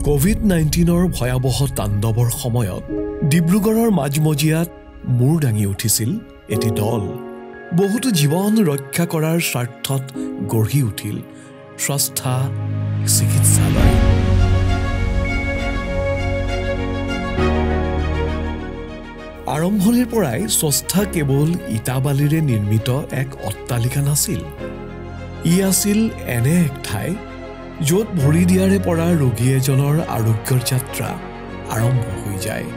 কোভিড-19ৰ ভয়াৱহ তাণ্ডৱৰ সময়ত ডিব্ৰুগড়ৰ মাজমজিয়াত মূৰ দাঙি উঠিছিল এটি দল। বহুতো জীৱন ৰক্ষা কৰাৰ স্বাৰ্থত গঢ়ি উঠিল স্ৰষ্টা চিকিৎসালয়। আৰম্ভণিৰ পৰাই স্ৰষ্টা কেৱল ইটাবালিৰে নিৰ্মিত এক অট্টালিকা নাছিল। ই আছিল এনে এক ঠাই য'ত ভৰি দিয়াৰে পৰা ৰোগী এজনৰ আৰোগ্যৰ যাত্ৰা আৰম্ভ হৈ যায়।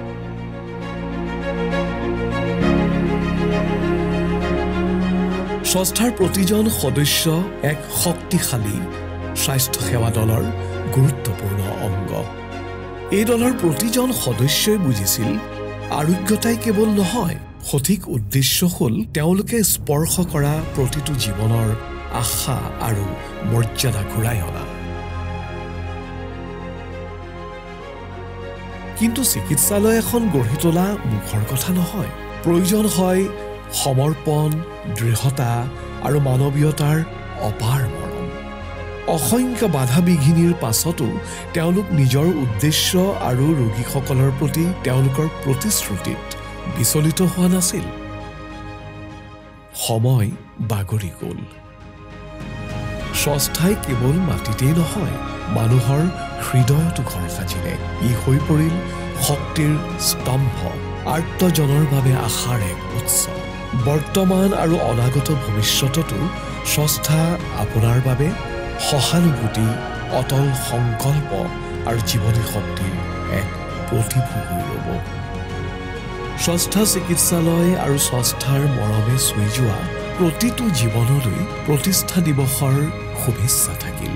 স্ৰষ্টাৰ প্ৰতিজন সদস্য এক শক্তিশালী স্বাস্থ্য সেৱা দলৰ গুৰুত্বপূৰ্ণ অংগ। এই দলৰ প্ৰতিজন সদস্যই বুজিছিল আৰোগ্যতাই কেৱল নহয়, সঠিক উদ্দেশ্য হ'ল তেওঁলোকে স্পৰ্শ কৰা প্ৰতিটো জীৱনৰ আশা আৰু মৰ্যাদা ঘূৰাই অনা। কিন্তু চিকিৎসালয় এখন গঢ়ি তোলা মুখৰ কথা নহয়। প্ৰয়োজন হয় সমৰ্পণ, দৃঢ়তা আৰু মানৱীয়তাৰ অপাৰ মৰম। অসংখ্য বাধা বিঘিনিৰ পাছতো তেওঁলোক নিজৰ উদ্দেশ্য আৰু ৰোগীসকলৰ প্ৰতি তেওঁলোকৰ প্ৰতিশ্ৰুতিত বিচলিত হোৱা নাছিল। সময় বাগৰি গ'ল। স্ৰষ্টাই কেৱল মাটিতেই নহয়, মানুহৰ হৃদয়তো ঘৰ সাজিলে। ই হৈ পৰিল শক্তিৰ স্তম্ভ, আৰ্তজনৰ বাবে আশাৰ এক উৎস। বৰ্তমান আৰু অনাগত ভৱিষ্যততো স্ৰষ্টা আপোনাৰ বাবে সহানুভূতি, অটল সংকল্প আৰু জীৱনী শক্তিৰ এক প্ৰতিভূ হৈ ৰ'ব। স্ৰষ্টা চিকিৎসালয় আৰু স্ৰষ্টাৰ মৰমে চুই যোৱা প্ৰতিটো জীৱনলৈ প্ৰতিষ্ঠা দিৱসৰ শুভেচ্ছা থাকিল।